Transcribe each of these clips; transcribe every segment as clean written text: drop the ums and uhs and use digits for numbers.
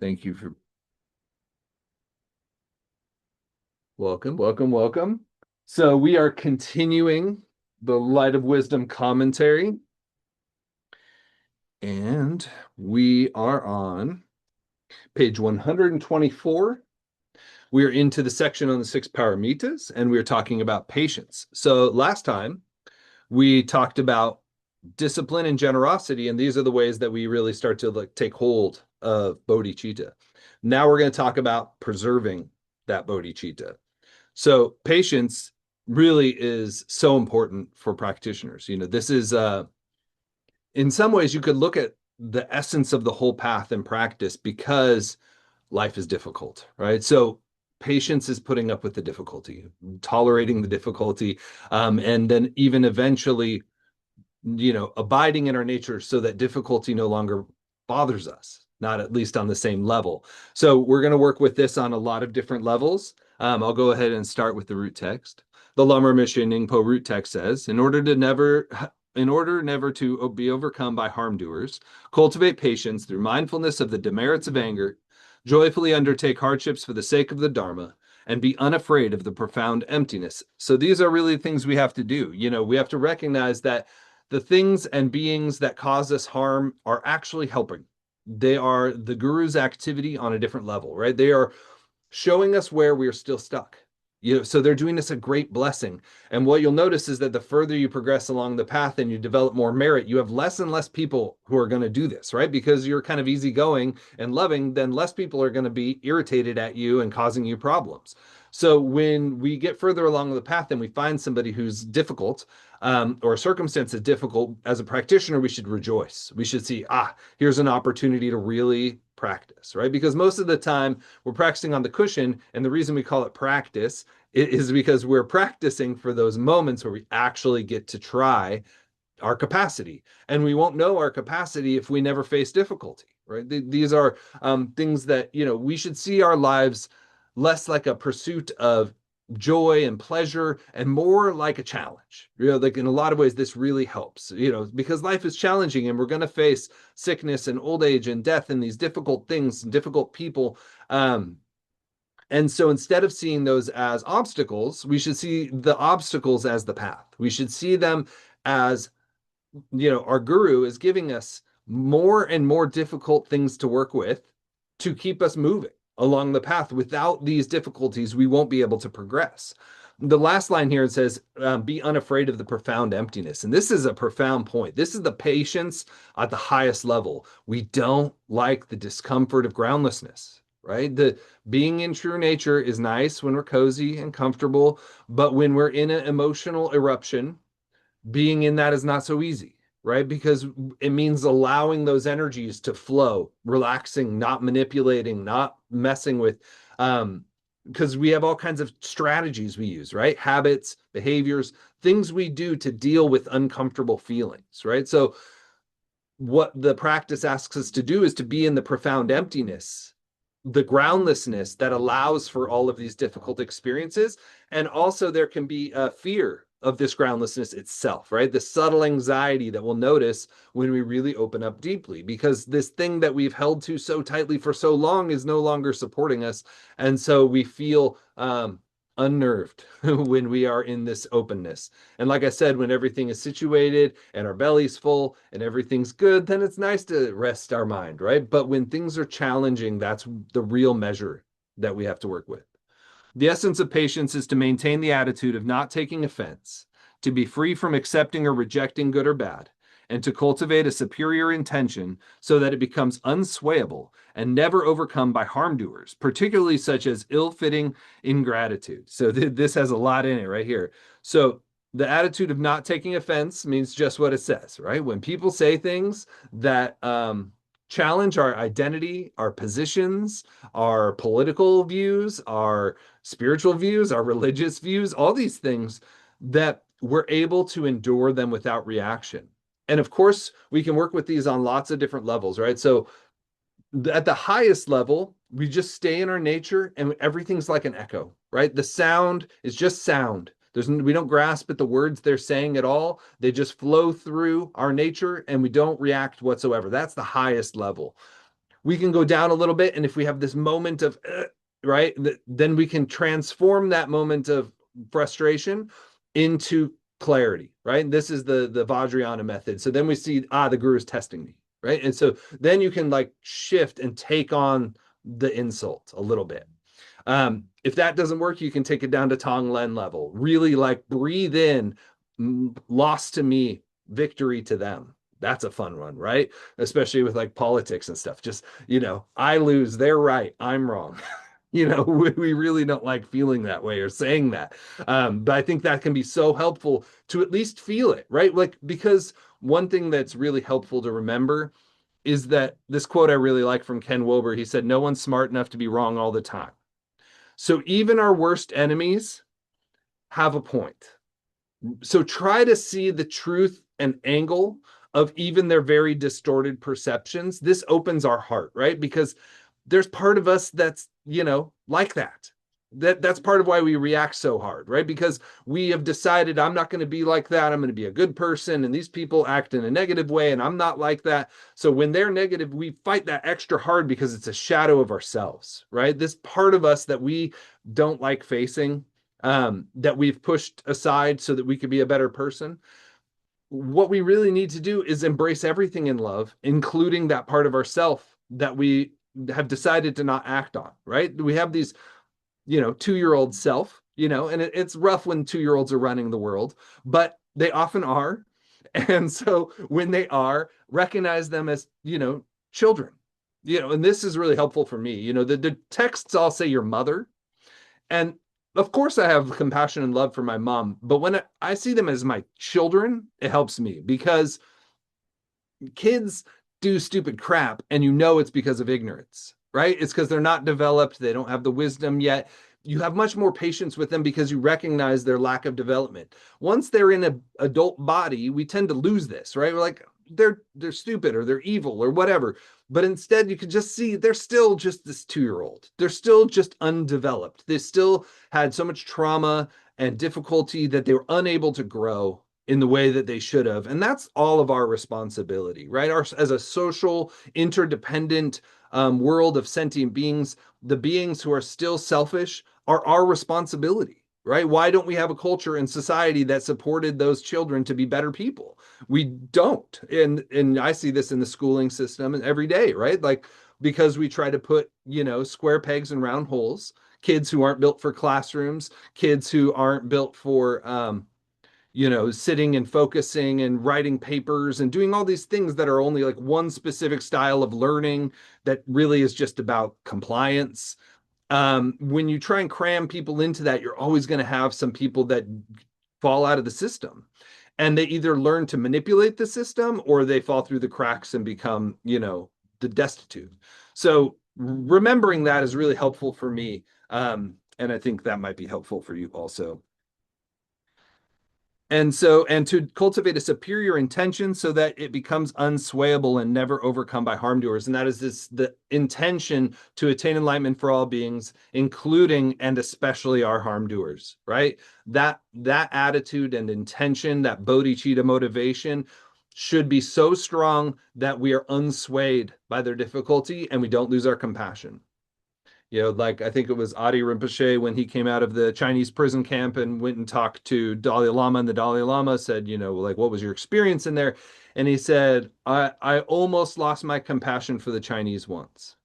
Thank you for welcome. So we are continuing the Light of Wisdom commentary, and we are on page 124. We are into the section on the six paramitas, and we are talking about patience. So last time we talked about discipline and generosity, and these are the ways that we really start to take hold of bodhicitta. Now we're going to talk about preserving that bodhicitta. So patience really is so important for practitioners. This is in some ways you could look at the essence of the whole path in practice because life is difficult, right? So patience is putting up with the difficulty, tolerating the difficulty, and then even eventually, abiding in our nature so that difficulty no longer bothers us, not at least on the same level. So we're going to work with this on a lot of different levels. I'll go ahead and start with the root text. The Lamrim Nyingpo root text says, in order never to be overcome by harm doers, cultivate patience through mindfulness of the demerits of anger, joyfully undertake hardships for the sake of the Dharma, and be unafraid of the profound emptiness. So these are really things we have to do. We have to recognize that the things and beings that cause us harm are actually helping. They are the guru's activity on a different level, right? They are showing us where we're still stuck. So they're doing us a great blessing. And what you'll notice is that the further you progress along the path and you develop more merit, you have less and less people who are going to do this, right? Because you're kind of easygoing and loving, then less people are going to be irritated at you and causing you problems. So when we get further along the path and we find somebody who's difficult, or a circumstance is difficult, as a practitioner, we should rejoice. We should see, here's an opportunity to really practice, right? Because most of the time we're practicing on the cushion, and the reason we call it practice is because we're practicing for those moments where we actually get to try our capacity. And we won't know our capacity if we never face difficulty, right? These are things that, we should see our lives less like a pursuit of joy and pleasure and more like a challenge. Like in a lot of ways, this really helps, because life is challenging and we're going to face sickness and old age and death and these difficult things and difficult people. And so instead of seeing those as obstacles, we should see the obstacles as the path. We should see them as, our guru is giving us more and more difficult things to work with to keep us moving along the path. Without these difficulties, we won't be able to progress. The last line here, it says, be unafraid of the profound emptiness. And this is a profound point. This is the patience at the highest level. We don't like the discomfort of groundlessness, right? The being in true nature is nice when we're cozy and comfortable, but when we're in an emotional eruption, being in that is not so easy, right? Because it means allowing those energies to flow, relaxing, not manipulating, not messing with, because we have all kinds of strategies we use, right? Habits, behaviors, things we do to deal with uncomfortable feelings, right? So what the practice asks us to do is to be in the profound emptiness, the groundlessness that allows for all of these difficult experiences. And also there can be a fear of this groundlessness itself, right? The subtle anxiety that we'll notice when we really open up deeply, because this thing that we've held to so tightly for so long is no longer supporting us. And so we feel unnerved when we are in this openness. And like I said, when everything is situated and our belly's full and everything's good, then it's nice to rest our mind, right? But when things are challenging, that's the real measure that we have to work with. The essence of patience is to maintain the attitude of not taking offense, to be free from accepting or rejecting good or bad, and to cultivate a superior intention so that it becomes unswayable and never overcome by harm doers, particularly such as ill-fitting ingratitude. So this has a lot in it right here. So the attitude of not taking offense means just what it says, right? When people say things that challenge our identity, our positions, our political views, our spiritual views, our religious views, all these things, that we're able to endure them without reaction. And of course, we can work with these on lots of different levels, right? So at the highest level, we just stay in our nature and everything's like an echo, right? The sound is just sound. We don't grasp at the words they're saying at all. They just flow through our nature and we don't react whatsoever. That's the highest level. we can go down a little bit. And if we have this moment of, right, then we can transform that moment of frustration into clarity, right? This is the Vajrayana method. So then we see, the guru is testing me, right? And so then you can like shift and take on the insult a little bit. If that doesn't work, you can take it down to Tonglen level. Really like breathe in, loss to me, victory to them. That's a fun one, right? Especially with like politics and stuff. Just, I lose, they're right, I'm wrong. We really don't like feeling that way or saying that. But I think that can be so helpful to at least feel it, right? Like, because one thing that's really helpful to remember is that this quote I really like from Ken Wilber, he said, "No one's smart enough to be wrong all the time." So even our worst enemies have a point. So try to see the truth and angle of even their very distorted perceptions. This opens our heart, right? Because there's part of us that's, like that. That's part of why we react so hard, right? Because we have decided I'm not going to be like that. I'm going to be a good person. And these people act in a negative way, and I'm not like that. So when they're negative, we fight that extra hard because it's a shadow of ourselves, right? This part of us that we don't like facing, that we've pushed aside so that we could be a better person. What we really need to do is embrace everything in love, including that part of ourself that we have decided to not act on, right? We have these, 2-year-old self, and it's rough when 2-year-olds are running the world, but they often are. And so when they are, recognize them as, children, and this is really helpful for me. The texts all say your mother. And of course, I have compassion and love for my mom, but when I see them as my children, it helps me because kids do stupid crap and it's because of ignorance, right? It's because they're not developed. They don't have the wisdom yet. You have much more patience with them because you recognize their lack of development. Once they're in an adult body, we tend to lose this, right? We're like, they're stupid or they're evil or whatever. But instead, you could just see they're still just this 2-year-old. They're still just undeveloped. They still had so much trauma and difficulty that they were unable to grow in the way that they should have. And that's all of our responsibility, right? As a social, interdependent world of sentient beings, the beings who are still selfish are our responsibility, right? Why don't we have a culture and society that supported those children to be better people? We don't. And I see this in the schooling system every day, right? Like, because we try to put, square pegs in round holes, kids who aren't built for classrooms, kids who aren't built for, sitting and focusing and writing papers and doing all these things that are only like one specific style of learning that really is just about compliance. When you try and cram people into that, you're always going to have some people that fall out of the system, and they either learn to manipulate the system or they fall through the cracks and become, the destitute. So remembering that is really helpful for me. And I think that might be helpful for you also. And to cultivate a superior intention so that it becomes unswayable and never overcome by harm doers. And that is the intention to attain enlightenment for all beings, including and especially our harm doers, right? That attitude and intention, that bodhicitta motivation should be so strong that we are unswayed by their difficulty and we don't lose our compassion. Like I think it was Adi Rinpoche when he came out of the Chinese prison camp and went and talked to Dalai Lama, and the Dalai Lama said, like, what was your experience in there? And he said, I almost lost my compassion for the Chinese once,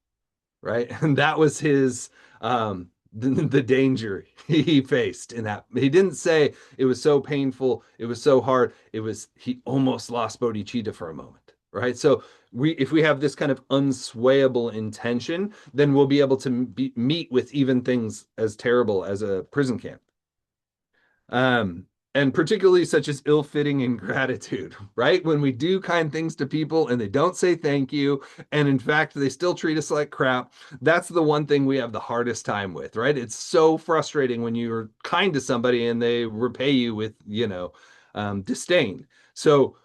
right? And that was his, the danger he faced in that. He didn't say it was so painful, it was so hard. He almost lost bodhicitta for a moment, right? So if we have this kind of unswayable intention, then we'll be able to meet with even things as terrible as a prison camp. And particularly such as ill-fitting ingratitude, right? When we do kind things to people and they don't say thank you, and in fact, they still treat us like crap, that's the one thing we have the hardest time with, right? It's so frustrating when you're kind to somebody and they repay you with, disdain. So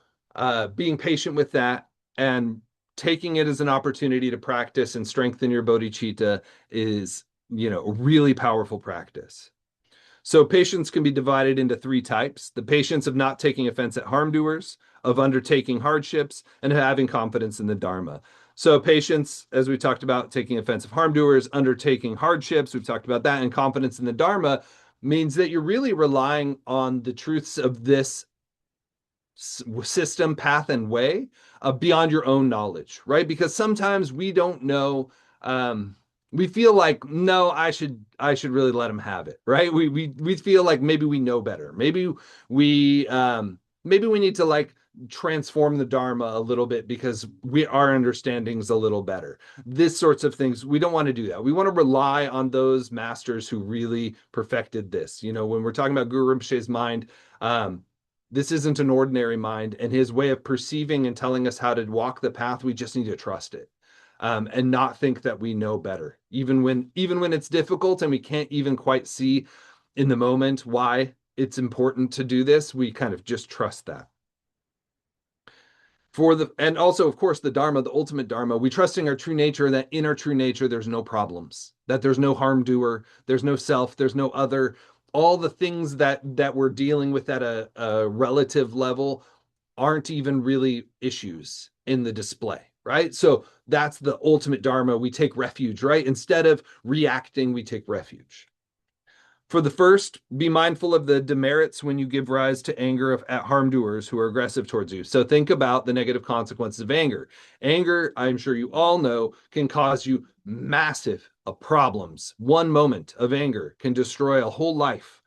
being patient with that and taking it as an opportunity to practice and strengthen your bodhicitta is, a really powerful practice. So patience can be divided into 3 types: the patience of not taking offense at harm doers, of undertaking hardships, and having confidence in the Dharma. So patience, as we talked about, taking offensive harm doers, undertaking hardships, we've talked about that, and confidence in the Dharma means that you're really relying on the truths of this system, path, and way beyond your own knowledge, right? Because sometimes we don't know. We feel like, no, I should really let them have it, right? We feel like maybe we know better. Maybe we need to like transform the Dharma a little bit because our understanding's a little better. This sorts of things, we don't want to do that. We want to rely on those masters who really perfected this. When we're talking about Guru Rinpoche's mind, this isn't an ordinary mind, and his way of perceiving and telling us how to walk the path, we just need to trust it, and not think that we know better, even when it's difficult and we can't even quite see in the moment why it's important to do this. We kind of just trust that. And also, of course, the Dharma, the ultimate Dharma, we trust in our true nature, that in our true nature, there's no problems, that there's no harm doer, there's no self, there's no other. All the things that we're dealing with at a relative level aren't even really issues in the display, right? So that's the ultimate Dharma. We take refuge, right? Instead of reacting, we take refuge. For the first, be mindful of the demerits when you give rise to anger at harm doers who are aggressive towards you. So think about the negative consequences of anger. Anger, I'm sure you all know, can cause you massive problems. One moment of anger can destroy a whole life.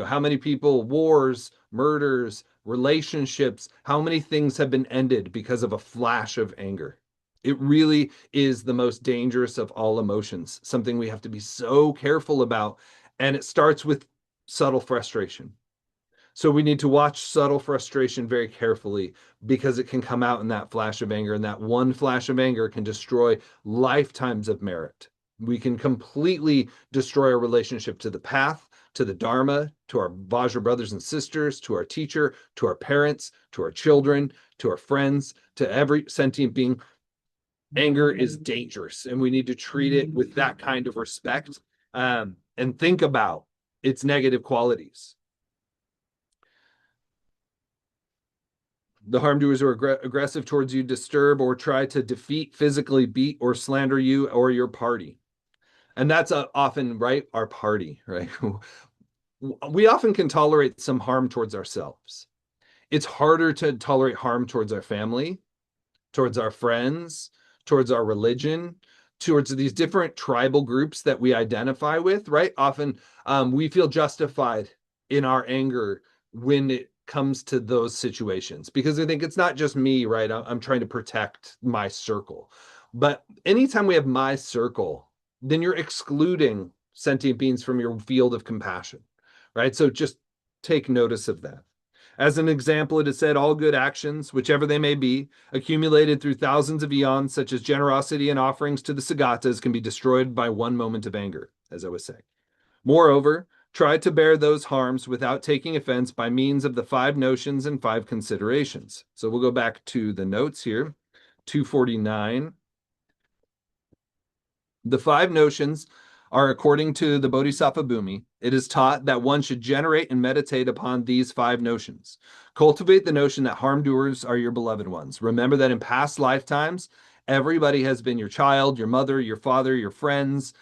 How many people, wars, murders, relationships, how many things have been ended because of a flash of anger? It really is the most dangerous of all emotions, something we have to be so careful about. And it starts with subtle frustration. So we need to watch subtle frustration very carefully because it can come out in that flash of anger, and that one flash of anger can destroy lifetimes of merit. We can completely destroy our relationship to the path, to the Dharma, to our Vajra brothers and sisters, to our teacher, to our parents, to our children, to our friends, to every sentient being. Anger is dangerous, and we need to treat it with that kind of respect, and think about its negative qualities. The harm doers who are aggressive towards you, disturb or try to defeat, physically beat or slander you or your party. And that's often, right, our party, right? We often can tolerate some harm towards ourselves. It's harder to tolerate harm towards our family, towards our friends, towards our religion, towards these different tribal groups that we identify with, right? Often we feel justified in our anger when it comes to those situations, because I think it's not just me, right? I'm trying to protect my circle. But anytime we have my circle, then you're excluding sentient beings from your field of compassion, right? So just take notice of that. As an example, it is said, all good actions, whichever they may be, accumulated through thousands of eons, such as generosity and offerings to the Sagatas, can be destroyed by one moment of anger, as I was saying. Moreover, try to bear those harms without taking offense by means of the 5 notions and 5 considerations. So we'll go back to the notes here, 249. The 5 notions are according to the Bodhisattva Bhumi. It is taught that one should generate and meditate upon these 5 notions. Cultivate the notion that harm doers are your beloved ones. Remember that in past lifetimes, everybody has been your child, your mother, your father, your friends.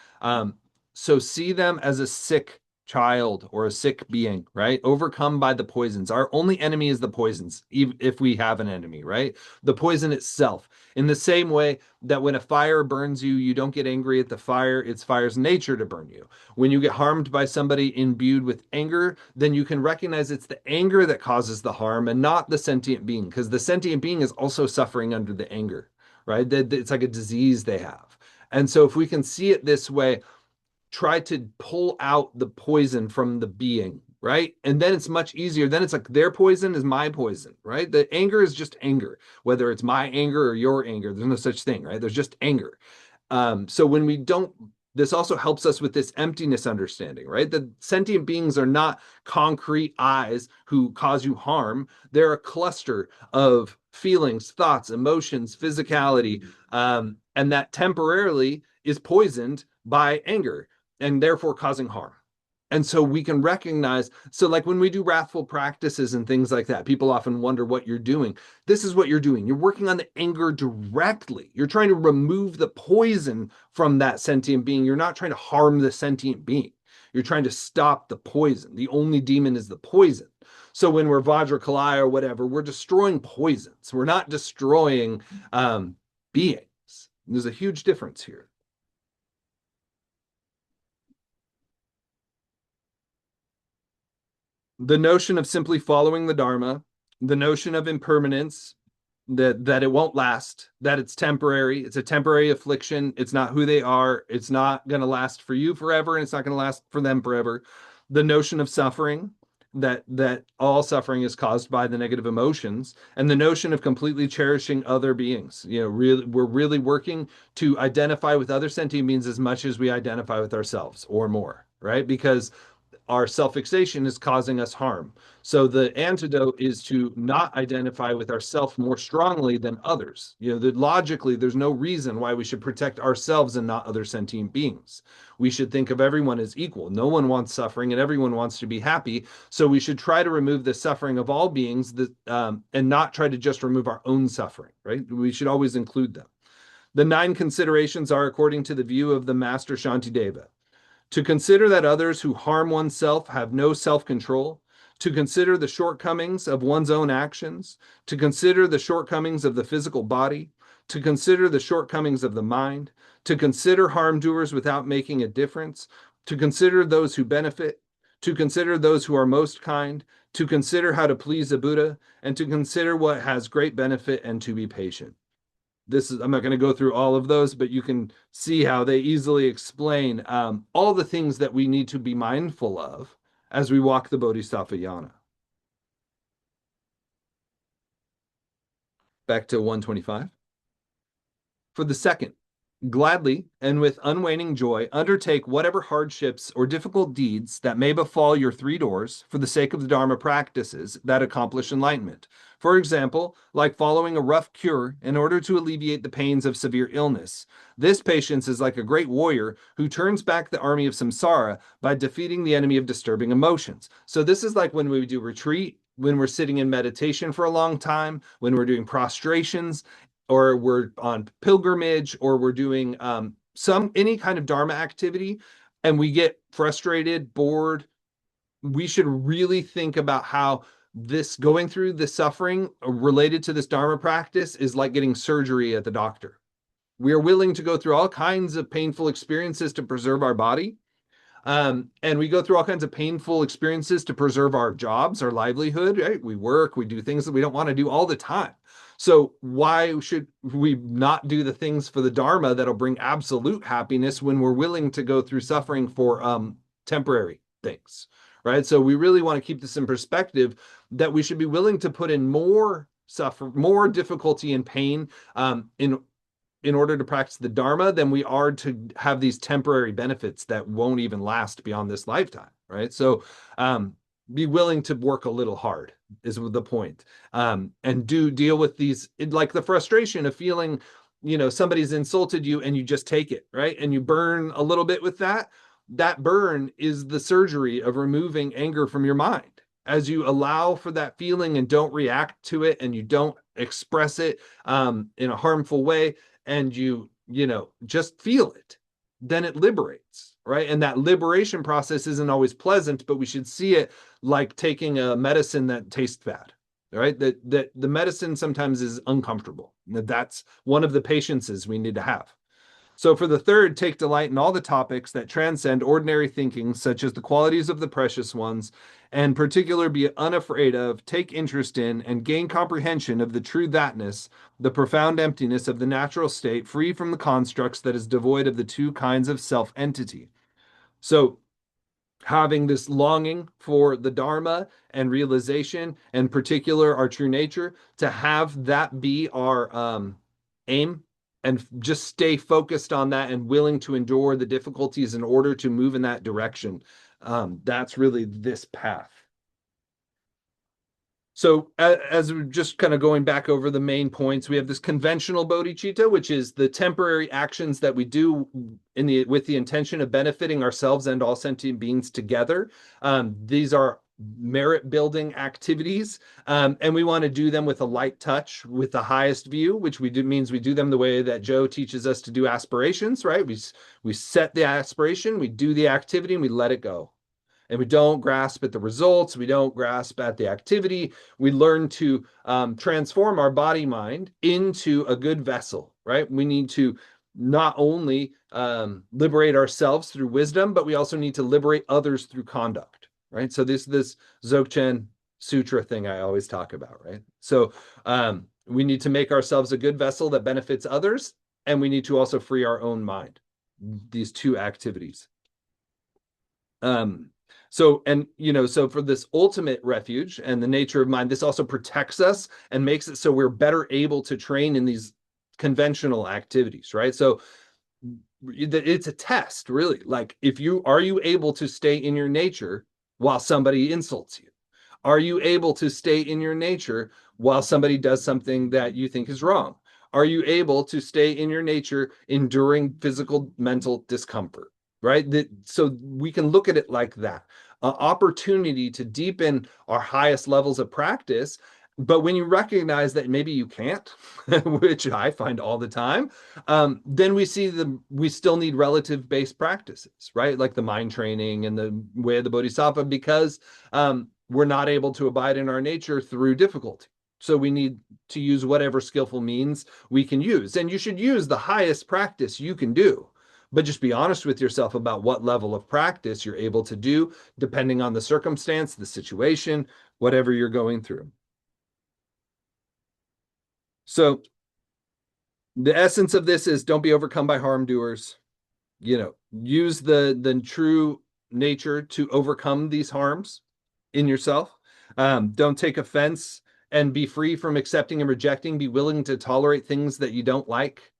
So see them as a sick child or a sick being, right? Overcome by the poisons. Our only enemy is the poisons, if we have an enemy, right? The poison itself. In the same way that when a fire burns you, you don't get angry at the fire. It's fire's nature to burn you. When you get harmed by somebody imbued with anger, then you can recognize it's the anger that causes the harm and not the sentient being, because the sentient being is also suffering under the anger, right? It's like a disease they have. And so if we can see it this way, try to pull out the poison from the being, right? And then it's much easier. Then it's like their poison is my poison, right? The anger is just anger, whether it's my anger or your anger. There's no such thing, right? There's just anger. So when we don't, this also helps us with this emptiness understanding, right? The sentient beings are not concrete eyes who cause you harm. They're a cluster of feelings, thoughts, emotions, physicality, and that temporarily is poisoned by anger and therefore causing harm. And so we can recognize, so like when we do wrathful practices and things like that, people often wonder what you're doing. This is what you're doing. You're working on the anger directly. You're trying to remove the poison from that sentient being. You're not trying to harm the sentient being. You're trying to stop the poison. The only demon is the poison. So when we're Vajrakalaya or whatever, we're destroying poisons. We're not destroying beings. There's a huge difference here. The notion of simply following the Dharma, the notion of impermanence, that it won't last, that it's temporary, it's a temporary affliction, it's not who they are, it's not going to last for you forever, and it's not going to last for them forever. The notion of suffering, that all suffering is caused by the negative emotions, and the notion of completely cherishing other beings. We're really working to identify with other sentient beings as much as we identify with ourselves or more, right? Because our self-fixation is causing us harm. So the antidote is to not identify with ourself more strongly than others. Logically, there's no reason why we should protect ourselves and not other sentient beings. We should think of everyone as equal. No one wants suffering and everyone wants to be happy. So we should try to remove the suffering of all beings and not try to just remove our own suffering, right? We should always include them. The 9 considerations are according to the view of the master Shantideva: to consider that others who harm oneself have no self-control, to consider the shortcomings of one's own actions, to consider the shortcomings of the physical body, to consider the shortcomings of the mind, to consider harm doers without making a difference, to consider those who benefit, to consider those who are most kind, to consider how to please the Buddha, and to consider what has great benefit, and to be patient. I'm not going to go through all of those, but you can see how they easily explain all the things that we need to be mindful of as we walk the Bodhisattva yana. Back to 125. For the second, gladly and with unwaning joy, undertake whatever hardships or difficult deeds that may befall your 3 doors for the sake of the Dharma practices that accomplish enlightenment. For example, like following a rough cure in order to alleviate the pains of severe illness. This patience is like a great warrior who turns back the army of samsara by defeating the enemy of disturbing emotions. So this is like when we do retreat, when we're sitting in meditation for a long time, when we're doing prostrations, or we're on pilgrimage, or we're doing any kind of Dharma activity, and we get frustrated, bored. We should really think about how this going through the suffering related to this Dharma practice is like getting surgery at the doctor. We are willing to go through all kinds of painful experiences to preserve our body. And we go through all kinds of painful experiences to preserve our jobs, our livelihood, right? We work, we do things that we don't want to do all the time. So why should we not do the things for the Dharma that'll bring absolute happiness when we're willing to go through suffering for temporary things, right? So we really want to keep this in perspective, that we should be willing to put in more more difficulty and pain in order to practice the Dharma than we are to have these temporary benefits that won't even last beyond this lifetime, right? So be willing to work a little hard is the point. And do deal with these, like the frustration of feeling, somebody's insulted you and you just take it, right? And you burn a little bit with that. That burn is the surgery of removing anger from your mind. As you allow for that feeling and don't react to it, and you don't express it in a harmful way, and you just feel it, then it liberates, right? And that liberation process isn't always pleasant, but we should see it like taking a medicine that tastes bad, right? That the medicine sometimes is uncomfortable. That's one of the patiences we need to have. So for the third, take delight in all the topics that transcend ordinary thinking, such as the qualities of the precious ones, and particular be unafraid of, take interest in, and gain comprehension of the true thatness, the profound emptiness of the natural state, free from the constructs that is devoid of the 2 kinds of self-entity. So having this longing for the Dharma and realization, and particular our true nature, to have that be our aim, and just stay focused on that and willing to endure the difficulties in order to move in that direction. That's really this path. So as we're just kind of going back over the main points, we have this conventional bodhicitta, which is the temporary actions that we do with the intention of benefiting ourselves and all sentient beings together. These are merit building activities, and we want to do them with a light touch, with the highest view, which means we do them the way that Joe teaches us to do aspirations. Right? We set the aspiration, we do the activity, and we let it go. And we don't grasp at the results. We don't grasp at the activity. We learn to transform our body mind into a good vessel, right? We need to not only liberate ourselves through wisdom, but we also need to liberate others through conduct, right? So this Dzogchen sutra thing I always talk about, right? So we need to make ourselves a good vessel that benefits others, and we need to also free our own mind. These two activities. So for this ultimate refuge and the nature of mind, this also protects us and makes it so we're better able to train in these conventional activities, right? So it's a test, really. Like, are you able to stay in your nature while somebody insults you? Are you able to stay in your nature while somebody does something that you think is wrong? Are you able to stay in your nature enduring physical, mental discomfort? Right? So we can look at it like that. An opportunity to deepen our highest levels of practice. But when you recognize that maybe you can't, which I find all the time, then we still need relative based practices, right? Like the mind training and the way of the Bodhisattva, because we're not able to abide in our nature through difficulty. So we need to use whatever skillful means we can use. And you should use the highest practice you can do. But just be honest with yourself about what level of practice you're able to do, depending on the circumstance, the situation, whatever you're going through. So the essence of this is don't be overcome by harm doers. Use the true nature to overcome these harms in yourself. Don't take offense and be free from accepting and rejecting. Be willing to tolerate things that you don't like,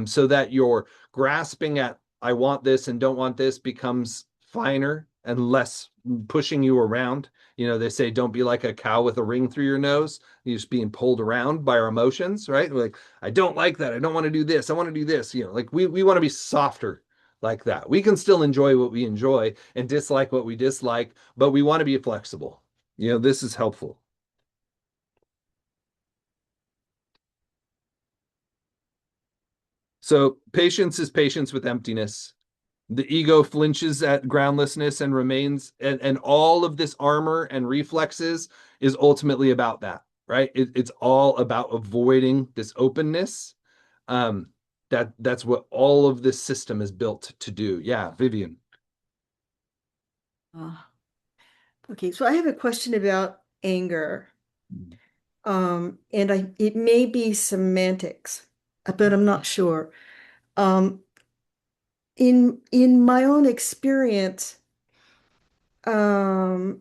so that your grasping at I want this and don't want this becomes finer and less pushing you around. They say don't be like a cow with a ring through your nose. You're just being pulled around by our emotions, right? Like, I don't like that. I don't want to do this. I want to do this. Like we want to be softer like that. We can still enjoy what we enjoy and dislike what we dislike, but we want to be flexible. This is helpful. So patience is patience with emptiness. The ego flinches at groundlessness and remains, and all of this armor and reflexes is ultimately about that, right? It's all about avoiding this openness. That's what all of this system is built to do. Yeah, Vivian. Okay, so I have a question about anger. It may be semantics, but I'm not sure. Um, in my own experience, um,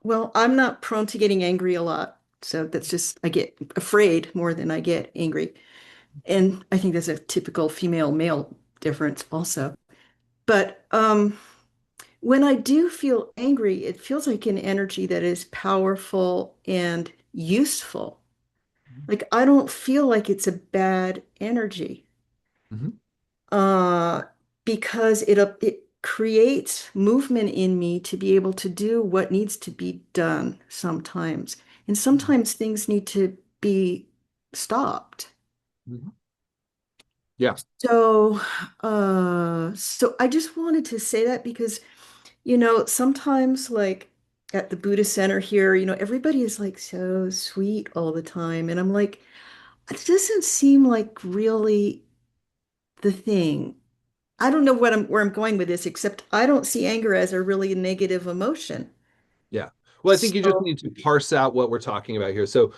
well, I'm not prone to getting angry a lot. So that's just, I get afraid more than I get angry. And I think that's a typical female male difference also. But when I do feel angry, it feels like an energy that is powerful and useful. Like I don't feel like it's a bad energy. Mm-hmm. Uh, because it creates movement in me to be able to do what needs to be done sometimes. And sometimes things need to be stopped. Mm-hmm. Yeah. So I just wanted to say that because, sometimes like at the Buddhist Center here, everybody is like so sweet all the time. And I'm like, it doesn't seem like really the thing. I don't know where I'm going with this, except I don't see anger as a really negative emotion. Yeah. Well, I think you just So, need to parse out what we're talking about here. So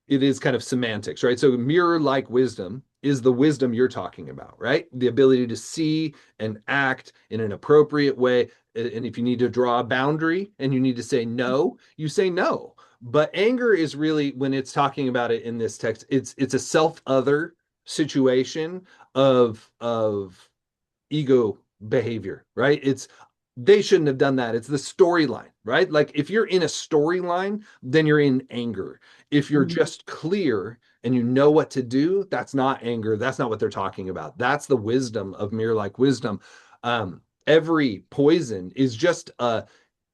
it is kind of semantics, right? So mirror-like wisdom is the wisdom you're talking about, right? The ability to see and act in an appropriate way. And if you need to draw a boundary and you need to say no, you say no. But anger is really, when it's talking about it in this text, it's a self-other situation of ego behavior, right? It's they shouldn't have done that. It's the storyline, right? Like if you're in a storyline, then you're in anger. If you're Mhm. just clear and you know what to do, that's not anger. That's not what they're talking about. That's the wisdom of mere like wisdom. Every poison is just a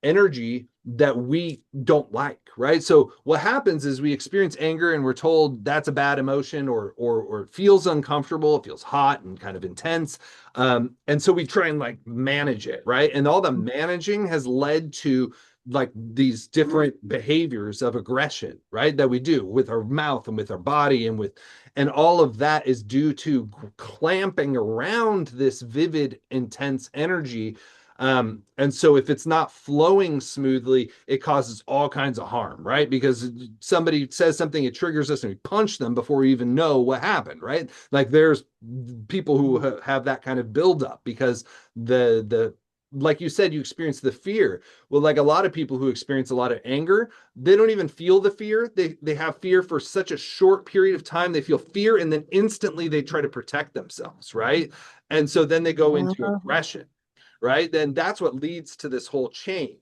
energy that we don't like, right? So what happens is we experience anger and we're told that's a bad emotion, or it feels uncomfortable, it feels hot and kind of intense. And so we try and like manage it, right? And all the managing has led to like these different behaviors of aggression, right? That we do with our mouth and with our body and all of that is due to clamping around this vivid, intense energy. And so if it's not flowing smoothly, it causes all kinds of harm, right? Because somebody says something, it triggers us and we punch them before we even know what happened, right? Like there's people who have that kind of buildup because the like you said, you experience the fear. Well, like a lot of people who experience a lot of anger, they don't even feel the fear. They have fear for such a short period of time. They feel fear and then instantly they try to protect themselves, right? And so then they go into Uh, aggression, right? Then that's what leads to this whole chain.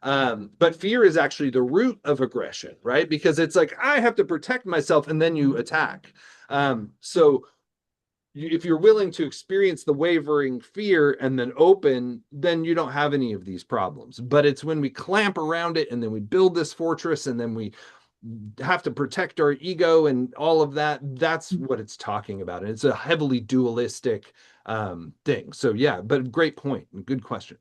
But fear is actually the root of aggression, right? Because it's like, I have to protect myself, and then you attack. So if you're willing to experience the wavering fear and then open, then you don't have any of these problems. But it's when we clamp around it and then we build this fortress and then we have to protect our ego and all of that. That's what it's talking about. And it's a heavily dualistic thing. So, yeah, but great point. Good question.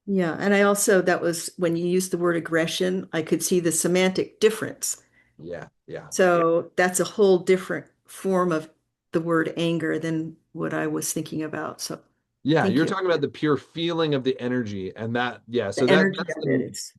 yeah, and I also, that was when you used the word aggression, I could see the semantic difference. Yeah. Yeah. So that's a whole different form of the word anger than what I was thinking about. So Yeah. thank You're you. talking about the pure feeling of the energy and that, yeah. So The that energy that's of it the is.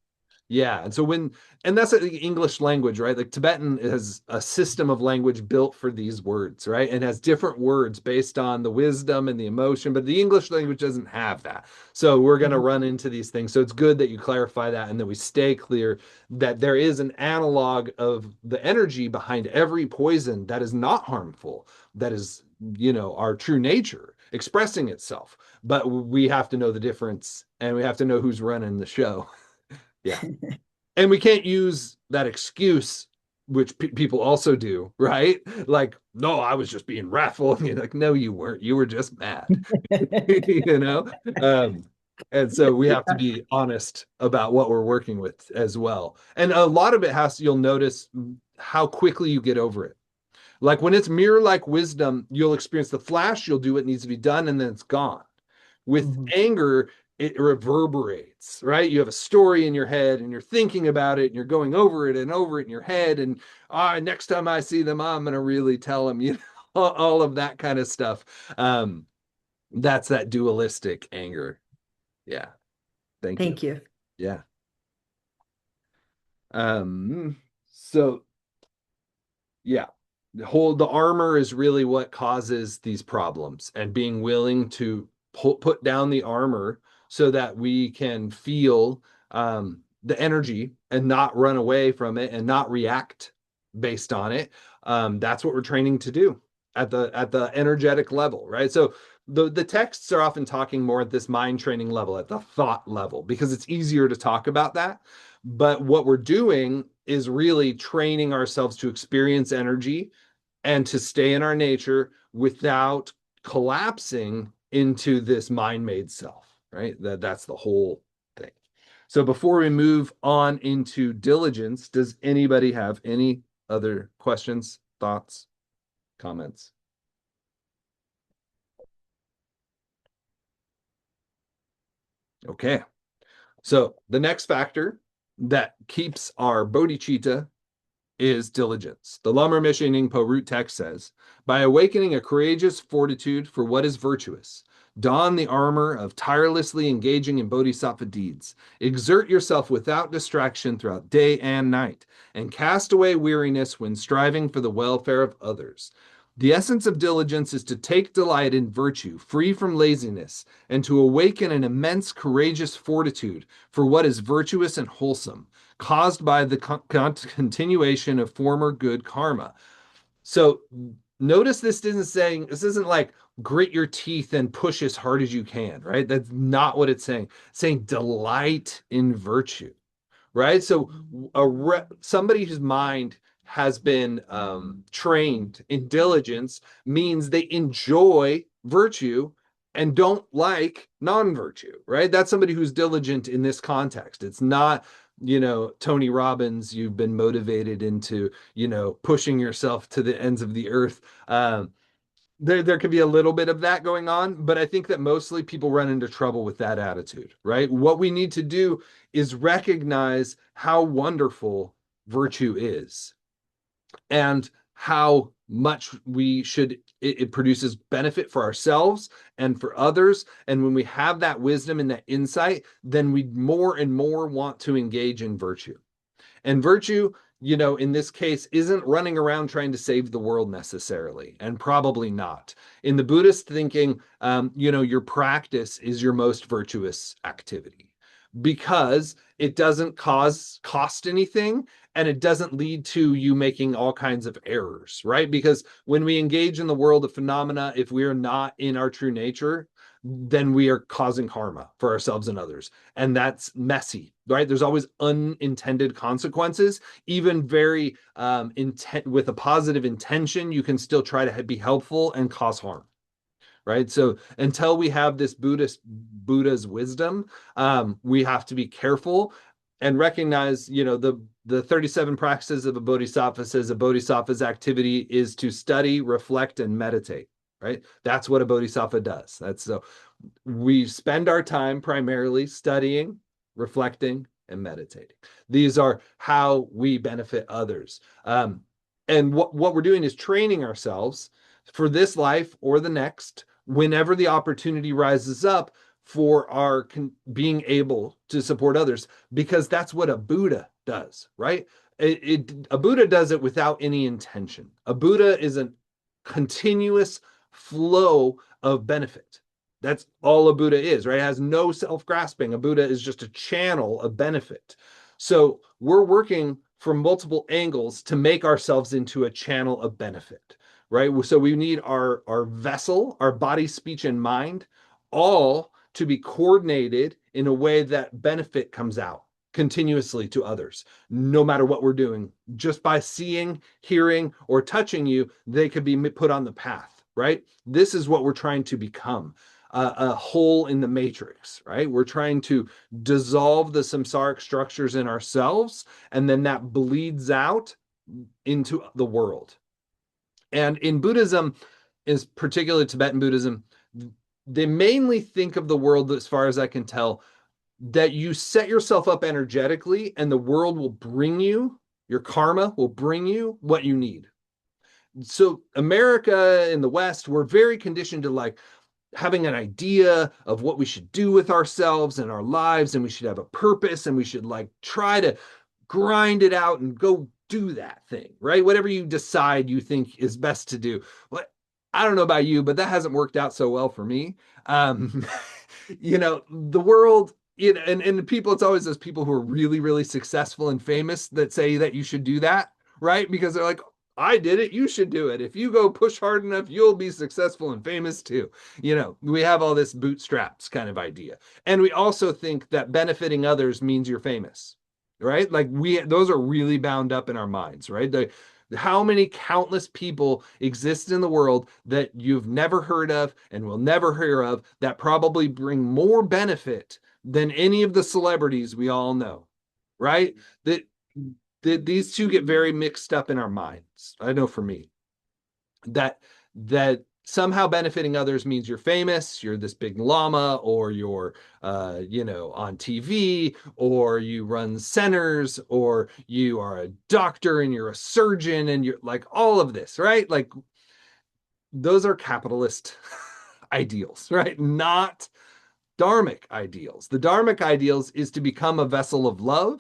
Yeah, and so and that's the English language, right? Like Tibetan has a system of language built for these words, right? And has different words based on the wisdom and the emotion, but the English language doesn't have that. So we're going to run into these things. So it's good that you clarify that and that we stay clear that there is an analog of the energy behind every poison that is not harmful, that is, our true nature expressing itself. But we have to know the difference and we have to know who's running the show. Yeah. And we can't use that excuse, which people also do, right? Like, no, I was just being wrathful. And you're like, no, you weren't. You were just mad, you know? Um, and so we have to be honest about what we're working with as well. And a lot of it you'll notice how quickly you get over it. Like when it's mirror like wisdom, you'll experience the flash, you'll do what needs to be done, and then it's gone. With Mhm. anger, it reverberates, right? You have a story in your head and you're thinking about it and you're going over it and over it in your head. And next time I see them, I'm going to really tell them, all of that kind of stuff. That's that dualistic anger. Yeah. Thank you. Thank you. Yeah. So yeah, the armor is really what causes these problems, and being willing to put down the armor so that we can feel the energy and not run away from it and not react based on it. That's what we're training to do at the energetic level, right? So the texts are often talking more at this mind training level, at the thought level, because it's easier to talk about that. But what we're doing is really training ourselves to experience energy and to stay in our nature without collapsing into this mind-made self, right? That's the whole thing. So before we move on into diligence, does anybody have any other questions, thoughts, comments? Okay. So the next factor that keeps our bodhicitta is diligence. The Lamrim Nyingpo root text says, by awakening a courageous fortitude for what is virtuous, don the armor of tirelessly engaging in bodhisattva deeds. Exert yourself without distraction throughout day and night, and cast away weariness when striving for the welfare of others. The essence of diligence is to take delight in virtue, free from laziness, and to awaken an immense courageous fortitude for what is virtuous and wholesome, caused by the continuation of former good karma. So Notice this isn't like grit your teeth and push as hard as you can, right? That's not what it's saying. It's saying delight in virtue, right? So somebody whose mind has been trained in diligence means they enjoy virtue and don't like non-virtue, right? That's somebody who's diligent in this context. It's not, Tony Robbins, you've been motivated into, pushing yourself to the ends of the earth. There could be a little bit of that going on, but I think that mostly people run into trouble with that attitude, right? What we need to do is recognize how wonderful virtue is and how much it produces benefit for ourselves and for others. And when we have that wisdom and that insight, then we more and more want to engage in virtue. And virtue, in this case, isn't running around trying to save the world necessarily, and probably not. In the Buddhist thinking, your practice is your most virtuous activity because it doesn't cost anything and it doesn't lead to you making all kinds of errors, right? Because when we engage in the world of phenomena, if we are not in our true nature, then we are causing karma for ourselves and others. And that's messy, right? There's always unintended consequences. Even very intent with a positive intention, you can still try to be helpful and cause harm, right? So until we have this Buddha's wisdom, we have to be careful and recognize, the 37 practices of a bodhisattva says a bodhisattva's activity is to study, reflect, and meditate, right? That's what a bodhisattva does. That's so we spend our time primarily studying, reflecting, and meditating. These are how we benefit others. And what we're doing is training ourselves for this life or the next, whenever the opportunity rises up for our being able to support others, because that's what a Buddha does, right? A Buddha does it without any intention. A Buddha is a continuous flow of benefit. That's all a Buddha is, right? It has no self-grasping. A Buddha is just a channel of benefit. So we're working from multiple angles to make ourselves into a channel of benefit, right? So we need our vessel, our body, speech, and mind, all to be coordinated in a way that benefit comes out continuously to others, no matter what we're doing. Just by seeing, hearing, or touching you, they could be put on the path, right? This is what we're trying to become. A hole in the matrix, right? We're trying to dissolve the samsaric structures in ourselves, and then that bleeds out into the world. And in Buddhism, is particularly Tibetan Buddhism, they mainly think of the world, as far as I can tell, that you set yourself up energetically and the world will bring you, your karma will bring you what you need. So America in the West, we're very conditioned to like having an idea of what we should do with ourselves and our lives, and we should have a purpose, and we should like try to grind it out and go do that thing, right? Whatever you decide you think is best to do. Well, I don't know about you, but that hasn't worked out so well for me. Um, the world, and people, it's always those people who are really, really successful and famous that say that you should do that, right? Because they're like, I did it, you should do it. If you go push hard enough, you'll be successful and famous too. We have all this bootstraps kind of idea. And we also think that benefiting others means you're famous, right? Like those are really bound up in our minds, right? How many countless people exist in the world that you've never heard of and will never hear of that probably bring more benefit than any of the celebrities we all know, right? That these two get very mixed up in our minds. I know for me that somehow benefiting others means you're famous, you're this big llama, or you're on TV, or you run centers, or you are a doctor and you're a surgeon, and you're like all of this, right? Like those are capitalist ideals, right? Not dharmic ideals. The dharmic ideals is to become a vessel of love,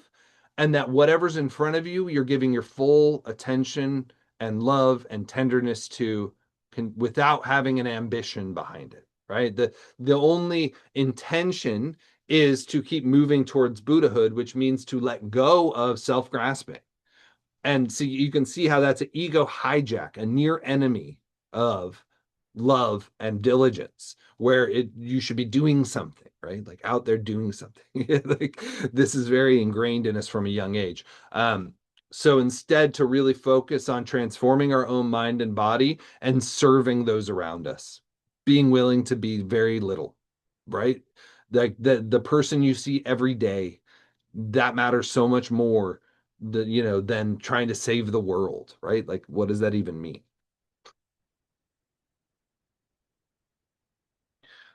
and that whatever's in front of you, you're giving your full attention and love and tenderness to, without having an ambition behind it, right? The only intention is to keep moving towards Buddhahood, which means to let go of self-grasping. And so you can see how that's an ego hijack, a near enemy of love and diligence, where you should be doing something, right? Like out there doing something. Like this is very ingrained in us from a young age. So instead, to really focus on transforming our own mind and body and serving those around us, being willing to be very little, right? Like the person you see every day, that matters so much more than trying to save the world, right? Like, what does that even mean?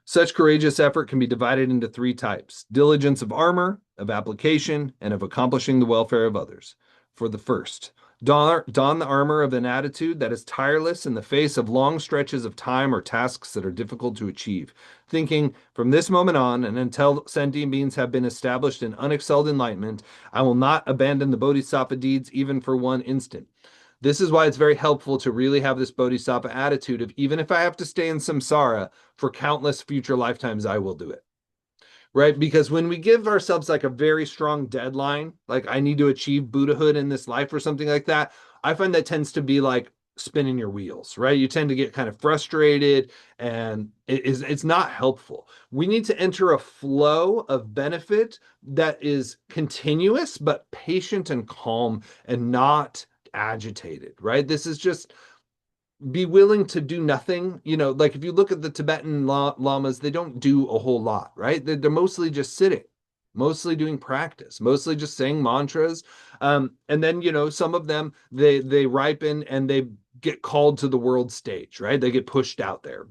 Such courageous effort can be divided into three types: diligence of armor, of application, and of accomplishing the welfare of others. For the first, don the armor of an attitude that is tireless in the face of long stretches of time or tasks that are difficult to achieve, thinking, from this moment on and until sentient beings have been established in unexcelled enlightenment, I will not abandon the bodhisattva deeds even for one instant. This is why it's very helpful to really have this bodhisattva attitude of, even if I have to stay in samsara for countless future lifetimes, I will do it. Right? Because when we give ourselves like a very strong deadline, like I need to achieve Buddhahood in this life or something like that, I find that tends to be like spinning your wheels, right? You tend to get kind of frustrated, and it's not helpful. We need to enter a flow of benefit that is continuous but patient and calm and not agitated, right? This is just be willing to do nothing. Like if you look at the Tibetan lamas, they don't do a whole lot, right? They're mostly just sitting, mostly doing practice, mostly just saying mantras. And then, some of them, they ripen and they get called to the world stage, right? They get pushed out there.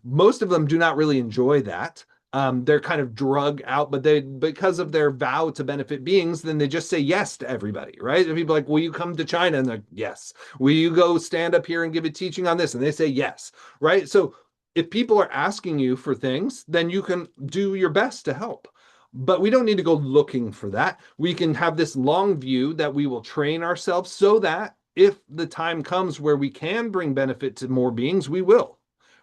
Most of them do not really enjoy that. They're kind of drug out, but because of their vow to benefit beings, then they just say yes to everybody, right? And people are like, will you come to China? And they're like, yes. Will you go stand up here and give a teaching on this? And they say yes, right? So if people are asking you for things, then you can do your best to help. But we don't need to go looking for that. We can have this long view that we will train ourselves so that if the time comes where we can bring benefit to more beings, we will,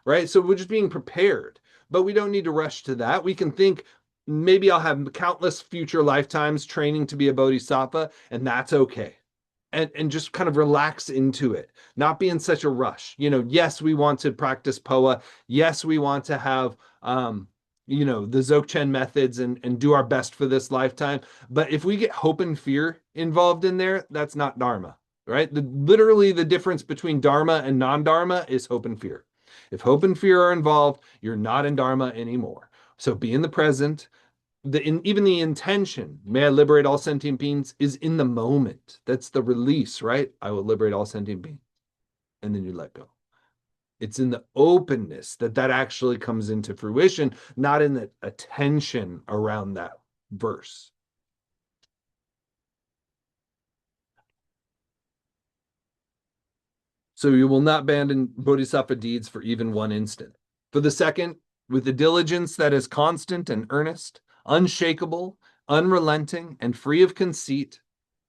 right? So we're just being prepared, but we don't need to rush to that. We can think, maybe I'll have countless future lifetimes training to be a bodhisattva, and that's okay. And just kind of relax into it, not be in such a rush. Yes, we want to practice POA. Yes, we want to have the Dzogchen methods and do our best for this lifetime. But if we get hope and fear involved in there, that's not Dharma, right? Literally the difference between Dharma and non-Dharma is hope and fear. If hope and fear are involved, you're not in Dharma anymore. So be in the present. Even the intention, may I liberate all sentient beings, is in the moment. That's the release, right? I will liberate all sentient beings. And then you let go. It's in the openness that actually comes into fruition, not in the attention around that verse. So you will not abandon bodhisattva deeds for even one instant. For the second, with the diligence that is constant and earnest, unshakable, unrelenting, and free of conceit,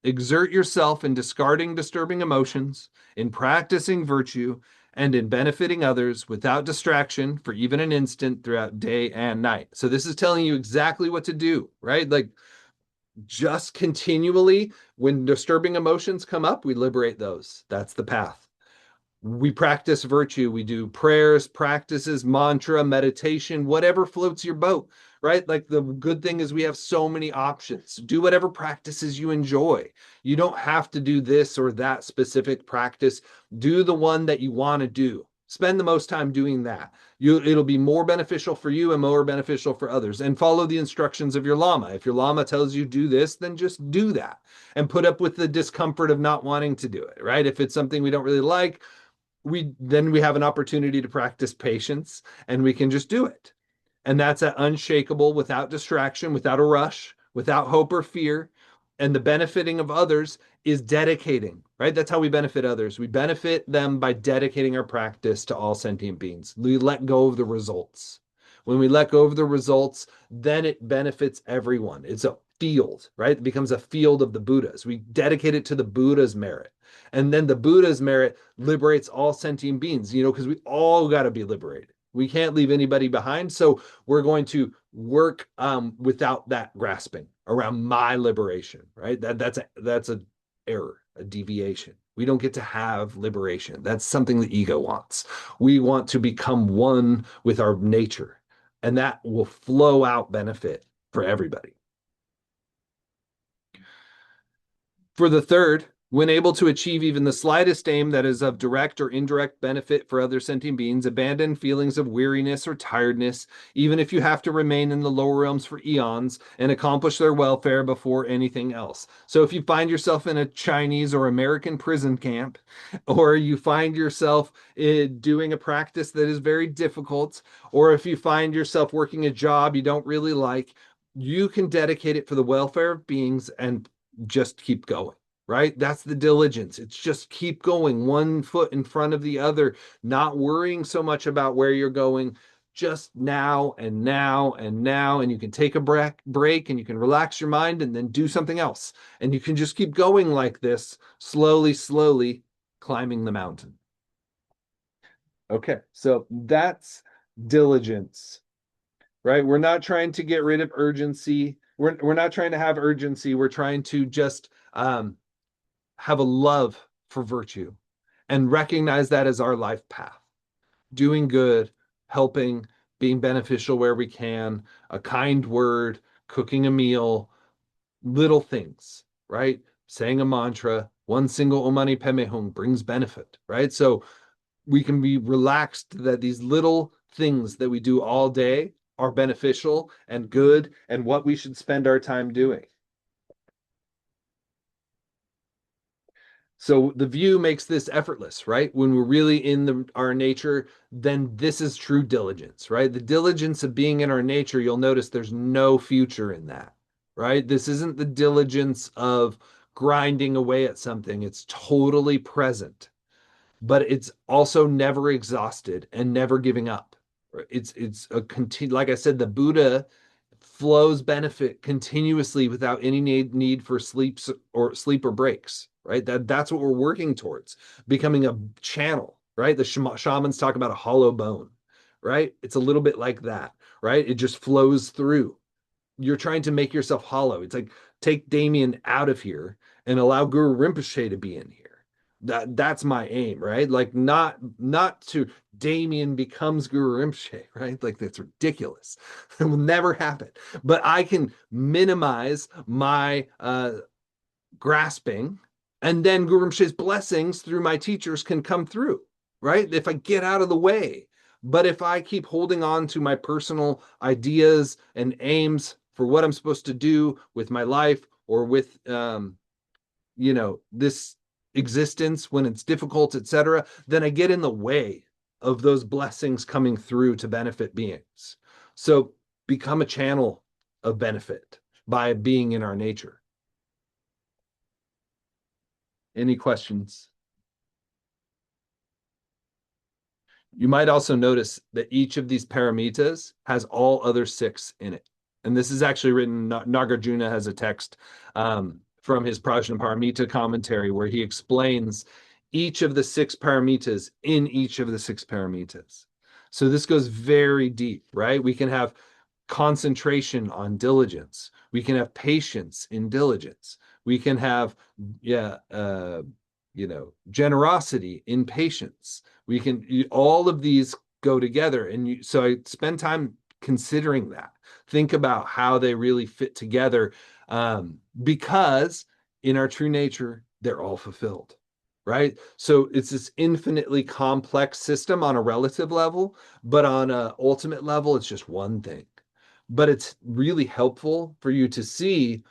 exert yourself in discarding disturbing emotions, in practicing virtue, and in benefiting others without distraction for even an instant throughout day and night. So this is telling you exactly what to do, right? Like just continually, when disturbing emotions come up, we liberate those. That's the path. We practice virtue. We do prayers, practices, mantra, meditation, whatever floats your boat, right? Like the good thing is we have so many options. Do whatever practices you enjoy. You don't have to do this or that specific practice. Do the one that you want to do. Spend the most time doing that. It'll be more beneficial for you and more beneficial for others. And follow the instructions of your lama. If your lama tells you do this, then just do that and put up with the discomfort of not wanting to do it, right? If it's something we don't really like, we have an opportunity to practice patience, and we can just do it. And that's an unshakable, without distraction, without a rush, without hope or fear. And the benefiting of others is dedicating, right? That's how we benefit others. We benefit them by dedicating our practice to all sentient beings. We let go of the results. When we let go of the results, then it benefits everyone. It's a field, right? It becomes a field of the Buddhas. We dedicate it to the Buddha's merit. And then the Buddha's merit liberates all sentient beings, because we all got to be liberated. We can't leave anybody behind. So we're going to work without that grasping around my liberation, right? That's an error, a deviation. We don't get to have liberation. That's something the ego wants. We want to become one with our nature, and that will flow out benefit for everybody. For the third, when able to achieve even the slightest aim that is of direct or indirect benefit for other sentient beings, abandon feelings of weariness or tiredness, even if you have to remain in the lower realms for eons, and accomplish their welfare before anything else. So if you find yourself in a Chinese or American prison camp, or you find yourself doing a practice that is very difficult, or if you find yourself working a job you don't really like, you can dedicate it for the welfare of beings and just keep going, right? That's the diligence. It's just keep going, one foot in front of the other, not worrying so much about where you're going, just now and now and now. And you can take a break and you can relax your mind and then do something else. And you can just keep going like this, slowly, slowly climbing the mountain. Okay, so that's diligence, right? We're not trying to get rid of urgency. We're not trying to have urgency. We're trying to just have a love for virtue and recognize that as our life path. Doing good, helping, being beneficial where we can, a kind word, cooking a meal, little things, right? Saying a mantra, one single Om Mani Padme Hum brings benefit, right? So we can be relaxed that these little things that we do all day are beneficial and good and what we should spend our time doing. So the view makes this effortless, right? When we're really in our nature, then this is true diligence, right? The diligence of being in our nature, you'll notice there's no future in that, right? This isn't the diligence of grinding away at something. It's totally present, but it's also never exhausted and never giving up. It's a like I said, the Buddha flows benefit continuously without any need for sleep or breaks, right? That's what we're working towards, becoming a channel, right? The shamans talk about a hollow bone, right? It's a little bit like that, right? It just flows through. You're trying to make yourself hollow. It's like take Damien out of here and allow Guru Rinpoche to be in here. That's my aim, right? Like not to Damien becomes Guru Rinpoche, right? Like that's ridiculous. It will never happen. But I can minimize my grasping, and then Guru Rinpoche's blessings through my teachers can come through, right? If I get out of the way. But if I keep holding on to my personal ideas and aims for what I'm supposed to do with my life or with this existence when it's difficult, etc., then I get in the way of those blessings coming through to benefit beings. So become a channel of benefit by being in our nature. Any questions? You might also notice that each of these paramitas has all other 6 in it. And this is actually written, Nagarjuna has a text from his Prajnaparamita commentary where he explains each of the 6 paramitas in each of the 6 paramitas. So this goes very deep, right? We can have concentration on diligence. We can have patience in diligence. We can have, generosity in patience. We can, all of these go together. And so I spend time considering that. Think about how they really fit together, because in our true nature, they're all fulfilled, right? So it's this infinitely complex system on a relative level, but on an ultimate level, it's just one thing. But it's really helpful for you to see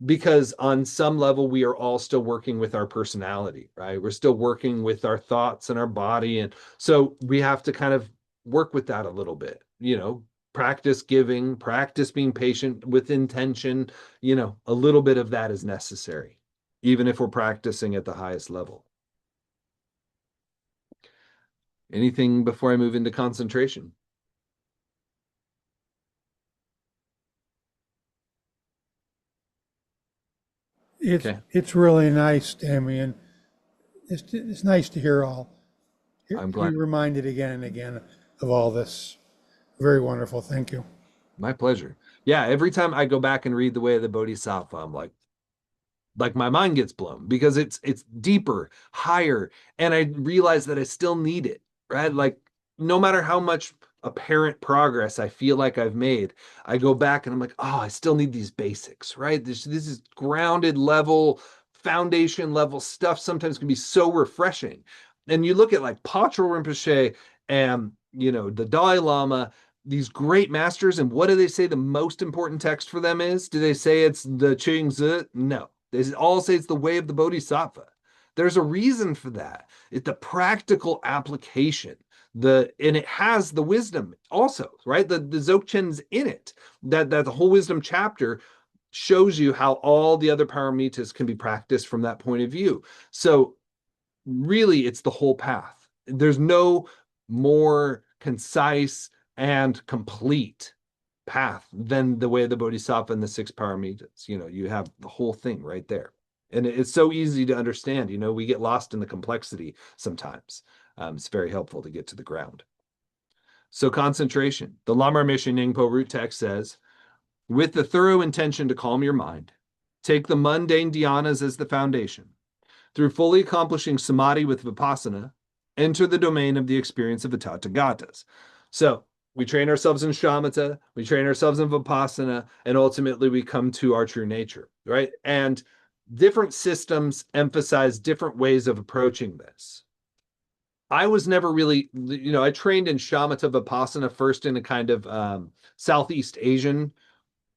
because on some level we are all still working with our personality, right? We're still working with our thoughts and our body, and so we have to kind of work with that a little bit, practice giving, practice being patient with intention. A little bit of that is necessary even if we're practicing at the highest level. Anything before I move into concentration? It's really nice, Damien. It's nice to hear I'm be glad. reminded again and again of all this. Very wonderful. Thank you. My pleasure. Yeah, every time I go back and read The Way of the Bodhisattva, I'm like, Like my mind gets blown because it's deeper, higher, and I realize that I still need it, right? Like no matter how much apparent progress I feel like I've made, I go back and I'm like, oh, I still need these basics, right? This is grounded level, foundation level stuff sometimes can be so refreshing. And you look at like Patrul Rinpoche and the Dalai Lama, these great masters, and what do they say the most important text for them is? Do they say it's the Ching Zi? No. They all say it's the way of the Bodhisattva. There's a reason for that. It's the practical application. And it has the wisdom also, right? The Dzogchen's in it. That the whole wisdom chapter shows you how all the other paramitas can be practiced from that point of view. So really, it's the whole path. There's no more concise and complete path than the way of the Bodhisattva and the six paramitas. You have the whole thing right there. And it's so easy to understand. We get lost in the complexity sometimes. It's very helpful to get to the ground. So concentration. The Lamrim Nyingpo root text says, with the thorough intention to calm your mind, take the mundane dhyanas as the foundation. Through fully accomplishing samadhi with vipassana, enter the domain of the experience of the tathagatas. So we train ourselves in shamatha, we train ourselves in vipassana, and ultimately we come to our true nature, right? And different systems emphasize different ways of approaching this. I was never really, I trained in shamatha vipassana first in a kind of Southeast Asian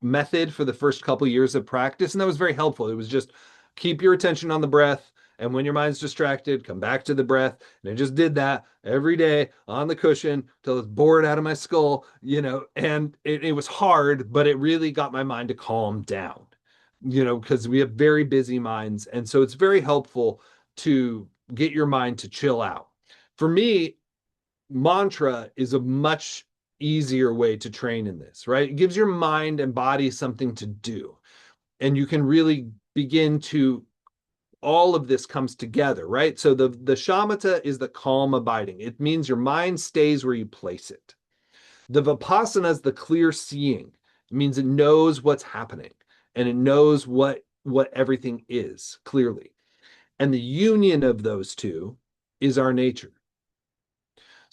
method for the first couple of years of practice, and that was very helpful. It was just keep your attention on the breath, and when your mind's distracted, come back to the breath. And I just did that every day on the cushion till it's bored out of my skull, and it was hard, but it really got my mind to calm down, because we have very busy minds. And so it's very helpful to get your mind to chill out. For me, mantra is a much easier way to train in this, right? It gives your mind and body something to do. And you can really begin to, all of this comes together, right? So the shamatha is the calm abiding. It means your mind stays where you place it. The vipassana is the clear seeing. It means it knows what's happening and it knows what everything is clearly. And the union of those two is our nature.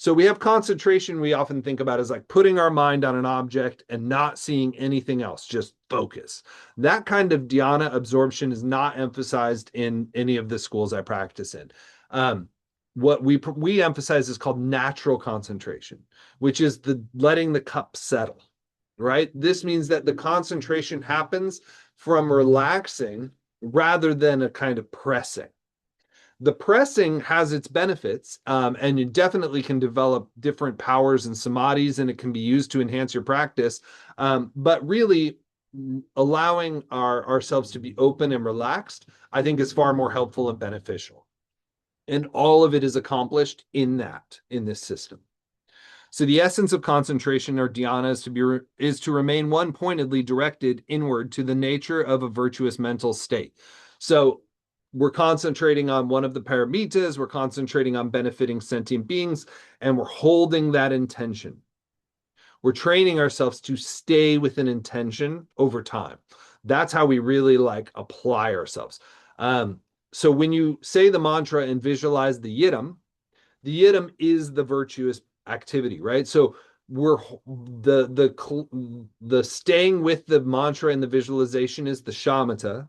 So we have concentration we often think about as like putting our mind on an object and not seeing anything else, just focus. That kind of dhyana absorption is not emphasized in any of the schools I practice in. What we emphasize is called natural concentration, which is the letting the cup settle, right? This means that the concentration happens from relaxing rather than a kind of pressing. The pressing has its benefits, and you definitely can develop different powers and samadhis, and it can be used to enhance your practice. But really, allowing ourselves to be open and relaxed, I think, is far more helpful and beneficial. And all of it is accomplished in this system. So the essence of concentration or dhyana is to remain one-pointedly directed inward to the nature of a virtuous mental state. So we're concentrating on one of the paramitas, we're concentrating on benefiting sentient beings, and we're holding that intention. We're training ourselves to stay with an intention over time. That's how we really apply ourselves. So when you say the mantra and visualize the yidam is the virtuous activity, right? So we're the staying with the mantra and the visualization is the shamatha.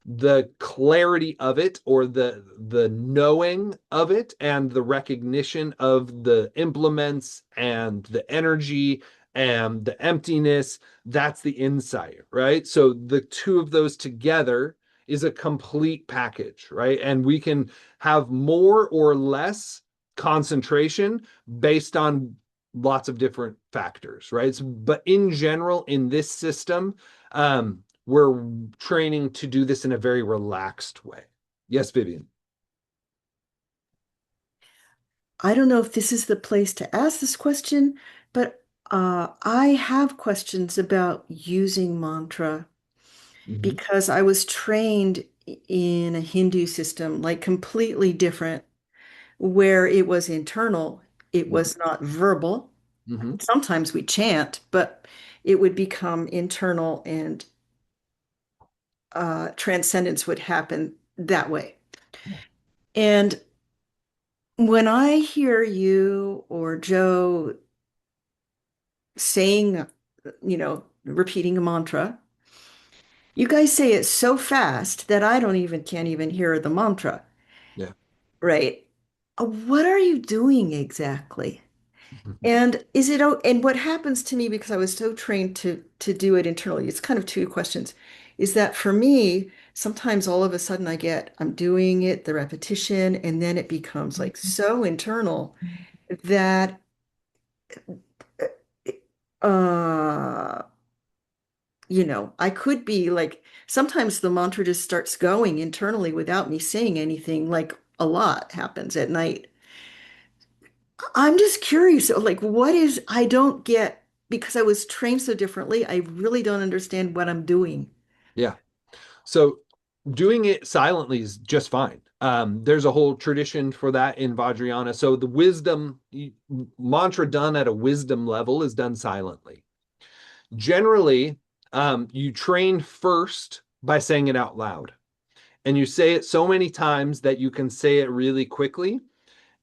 The clarity of it, or the knowing of it, and the recognition of the implements and the energy and the emptiness, that's the insight, right? So the two of those together is a complete package, right? And we can have more or less concentration based on lots of different factors, right? But in general, in this system, we're training to do this in a very relaxed way. Yes, Vivian. I don't know if this is the place to ask this question, but I have questions about using mantra because I was trained in a Hindu system, like completely different, where it was internal, it was not verbal. Sometimes we chant, but it would become internal and transcendence would happen that way. And when I hear you or Joe saying, repeating a mantra, you guys say it so fast that I don't even can't even hear the mantra, Yeah. right? What are you doing exactly? And is it and what happens to me because I was so trained to do it internally, it's kind of two questions. Is that for me, sometimes all of a sudden I'm doing it, the repetition, and then it becomes like so internal that uh I could be like sometimes the mantra just starts going internally without me saying anything, like a lot happens at night. I'm just curious, like, I don't get, because I was trained so differently, I really don't understand what I'm doing. Yeah. So doing it silently is just fine. There's a whole tradition for that in Vajrayana. So the wisdom mantra done at a wisdom level is done silently. Generally, you train first by saying it out loud. And you say it so many times that you can say it really quickly.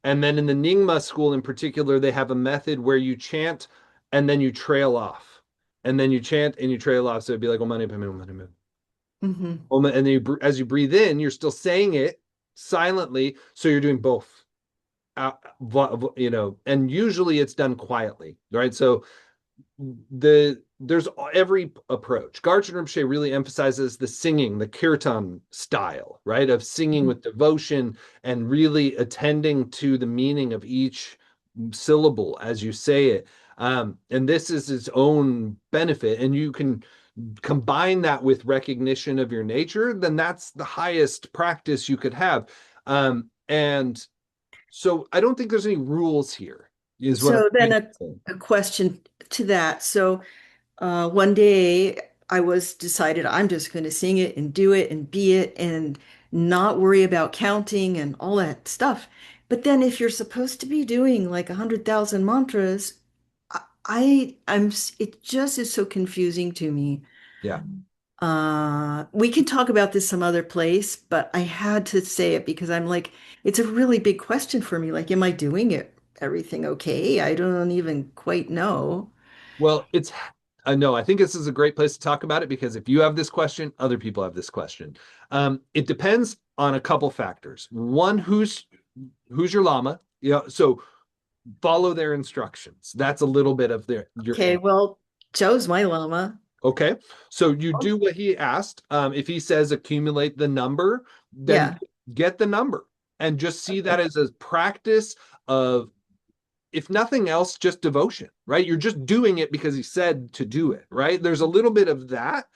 And then in the Nyingma school in particular, they have a method where you chant and then you trail off. And then you chant and you trail off. So it'd be like, Om Mani Padme Hum, Om Mani Padme Hmm. Hum. And then as you breathe in, you're still saying it silently. So you're doing both. And usually it's done quietly, right? So there's every approach. Garchen Rinpoche really emphasizes the singing, the kirtan style, right? Of singing with devotion and really attending to the meaning of each syllable as you say it. And this is its own benefit. And you can combine that with recognition of your nature, then that's the highest practice you could have. And so I don't think there's any rules here, is what I'm So then trying to say. a question to that. So one day I was decided I'm just going to sing it and do it and be it and not worry about counting and all that stuff. But then if you're supposed to be doing like 100,000 mantras, it just is so confusing to me. Yeah. We can talk about this some other place, but I had to say it because I'm like, it's a really big question for me. Like, am I doing everything okay? I don't even quite know. Well, I know, I think this is a great place to talk about it because if you have this question, other people have this question. It depends on a couple factors. One, who's your lama? So follow their instructions. That's a little bit of your Okay, well, Joe's my llama. okay. So you do what he asked. If he says accumulate the number, then Yeah. get the number and just see that Okay. as a practice of, if nothing else, just devotion, right? You're just doing it because he said to do it, right? There's a little bit of that.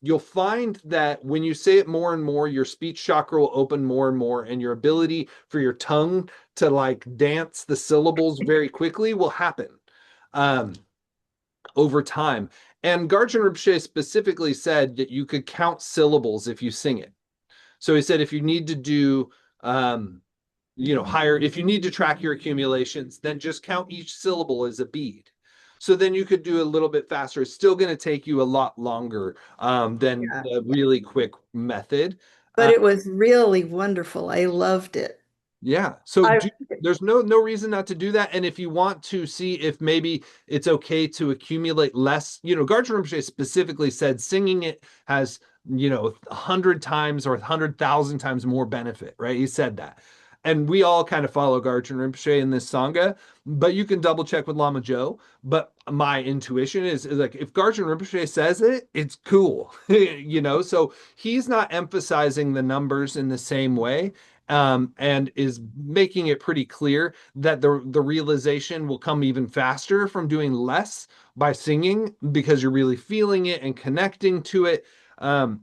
You'll find that when you say it more and more, your speech chakra will open more and more, and your ability for your tongue to like dance the syllables very quickly will happen um, over time. And Garchen Rinpoche specifically said that you could count syllables if you sing it. So he said if you need to do higher, if you need to track your accumulations, then just count each syllable as a bead. So then you could do a little bit faster. It's still going to take you a lot longer than Yeah. the really quick method. But Uh, it was really wonderful. I loved it. yeah. So I there's no reason not to do that. And if you want to see if maybe it's okay to accumulate less, Garchen Rinpoche specifically said singing it has, 100 times or 100,000 times more benefit, right? He said that. And we all kind of follow Garchen Rinpoche in this Sangha, but you can double check with Lama Joe. But my intuition is like, if Garchen Rinpoche says it, it's cool, So he's not emphasizing the numbers in the same way and is making it pretty clear that the realization will come even faster from doing less by singing because you're really feeling it and connecting to it. And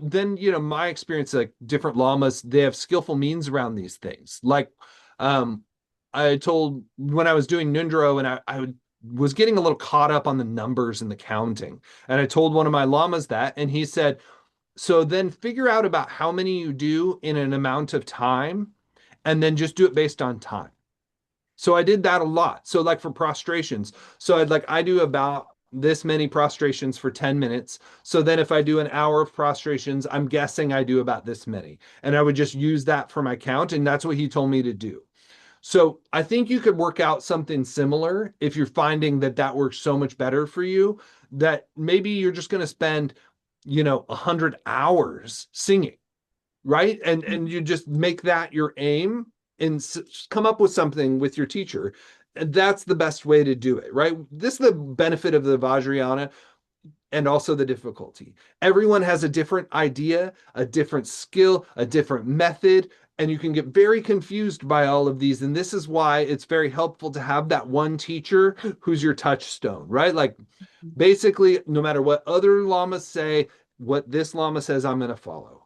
then my experience, like different lamas, they have skillful means around these things. Like I told when I was doing Nundro and I was getting a little caught up on the numbers and the counting. And I told one of my lamas that, and he said, so then figure out about how many you do in an amount of time, and then just do it based on time. So I did that a lot. So like for prostrations, so I do about this many prostrations for 10 minutes. So then if I do an hour of prostrations, I'm guessing I do about this many. And I would just use that for my count. And that's what he told me to do. So I think you could work out something similar if you're finding that that works so much better for you, that maybe you're just going to spend, 100 hours singing, right? And you just make that your aim and come up with something with your teacher. And that's the best way to do it, right? This is the benefit of the Vajrayana and also the difficulty. Everyone has a different idea, a different skill, a different method, and you can get very confused by all of these. And this is why it's very helpful to have that one teacher who's your touchstone, right? Like basically, no matter what other lamas say, what this lama says, I'm going to follow.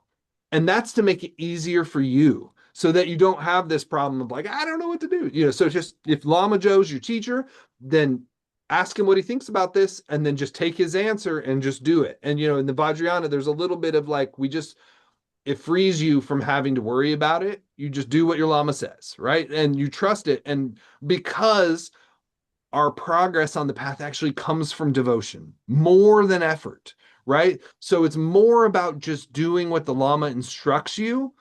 And that's to make it easier for you so that you don't have this problem of like, I don't know what to do. So just if Lama Joe's your teacher, then ask him what he thinks about this and then just take his answer and just do it. And, in the Vajrayana, there's a little bit of like, it frees you from having to worry about it. You just do what your Lama says, right? And you trust it. And because our progress on the path actually comes from devotion more than effort, right? So it's more about just doing what the Lama instructs you,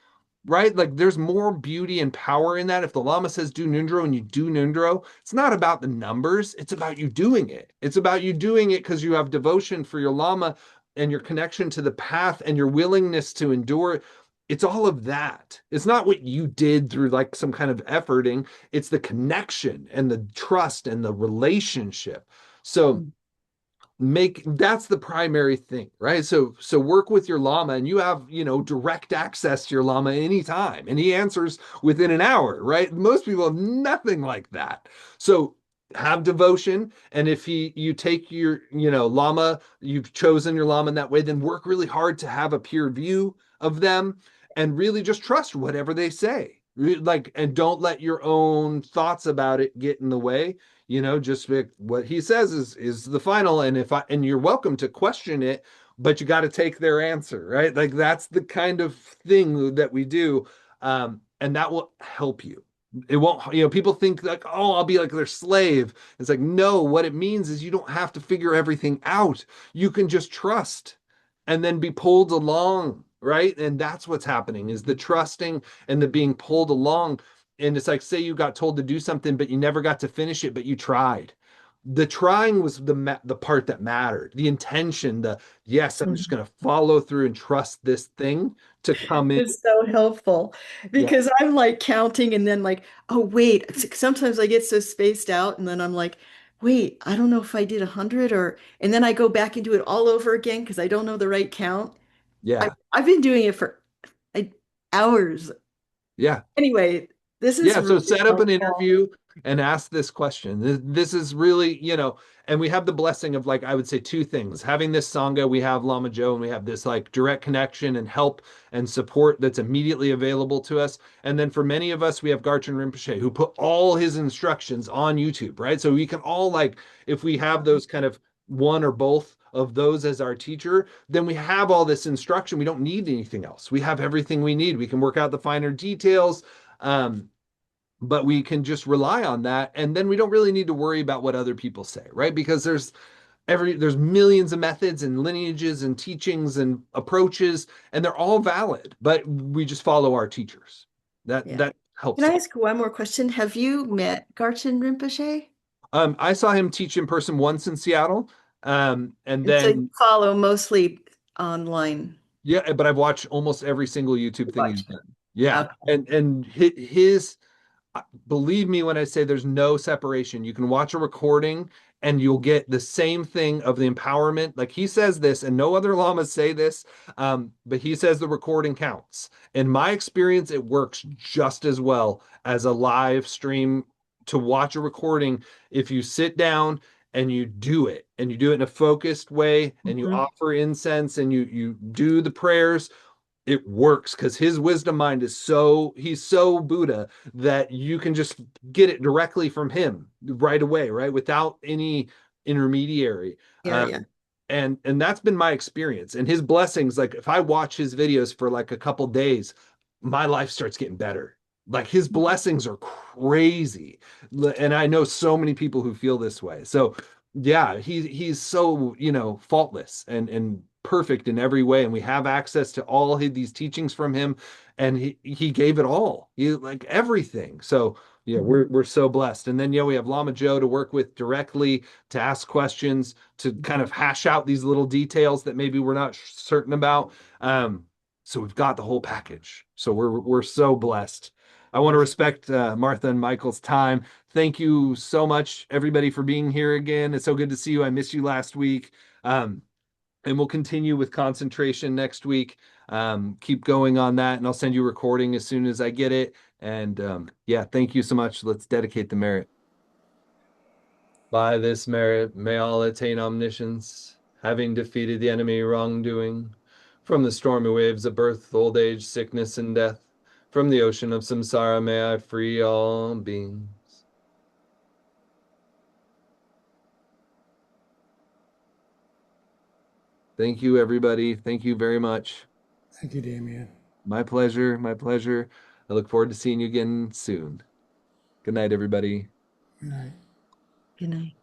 right? Like there's more beauty and power in that. If the Lama says do Nundro and you do Nundro, it's not about the numbers. It's about you doing it. It's about you doing it because you have devotion for your Lama and your connection to the path and your willingness to endure it. It's all of that. It's not what you did through like some kind of efforting. It's the connection and the trust and the relationship. So that's the primary thing, right? So work with your Lama and you have, direct access to your Lama anytime and he answers within an hour, right? Most people have nothing like that. So have devotion. And if you take your, Lama, you've chosen your Lama in that way, then work really hard to have a peer view of them and really just trust whatever they say. Like, and don't let your own thoughts about it get in the way. Just what he says is the final. And you're welcome to question it, but you got to take their answer, right? Like that's the kind of thing that we do. And that will help you. It won't, people think like, oh, I'll be like their slave. It's like, no, what it means is you don't have to figure everything out. You can just trust and then be pulled along, right? And that's what's happening is the trusting and the being pulled along. And it's like, say you got told to do something, but you never got to finish it, but you tried. The trying was the part that mattered. The intention, yes, I'm just going to follow through and trust this thing to come in. It's so helpful because I'm like counting and then like, oh, wait, sometimes I get so spaced out and then I'm like, wait, I don't know if I did 100 and then I go back and do it all over again because I don't know the right count. Yeah. I've been doing it for like, hours. Yeah. Anyway, this is Yeah. So really set up an helpful. interview and ask this question. This is really, and we have the blessing of like, I would say two things. Having this Sangha, we have Lama Joe, and we have this like direct connection and help and support that's immediately available to us. And then for many of us, we have Garchen Rinpoche, who put all his instructions on YouTube, right? So we can all like, if we have those kind of one or both of those as our teacher, then we have all this instruction. We don't need anything else. We have everything we need. We can work out the finer details. But we can just rely on that. And then we don't really need to worry about what other people say, right? Because there's millions of methods and lineages and teachings and approaches, and they're all valid, but we just follow our teachers. That helps. Can I ask one more question? Have you met Garchen Rinpoche? I saw him teach in person once in Seattle. And So then you follow mostly online. yeah, but I've watched almost every single YouTube thing he's done. Yeah. Okay. And his believe me when I say there's no separation. You can watch a recording and you'll get the same thing of the empowerment. Like he says this, and no other lamas say this, but he says the recording counts. In my experience, it works just as well as a live stream to watch a recording. If you sit down and you do it, and you do it in a focused way, and you offer incense and you do the prayers, it works because his wisdom mind is he's so Buddha that you can just get it directly from him right away, right? Without any intermediary. And that's been my experience. And his blessings, like if I watch his videos for like a couple days, my life starts getting better. Like his blessings are crazy. And I know so many people who feel this way. So Yeah, he's so, faultless and perfect in every way, and we have access to all these teachings from him, and he gave it all. He like everything. So yeah, we're so blessed. And then we have Lama Joe to work with directly, to ask questions, to kind of hash out these little details that maybe we're not certain about. So we've got the whole package. So we're so blessed. I want to respect Martha and Michael's time. Thank you so much, everybody, for being here again. It's so good to see you. I missed you last week. Um, and we'll continue with concentration next week. Keep going on that, and I'll send you a recording as soon as I get it. And yeah, thank you so much. Let's dedicate the merit. By this merit, may all attain omniscience, having defeated the enemy wrongdoing, from the stormy waves of birth, old age, sickness, and death, from the ocean of samsara, may I free all beings. Thank you, everybody. Thank you very much. Thank you, Damien. My pleasure. My pleasure. I look forward to seeing you again soon. Good night, everybody. Good night. Good night.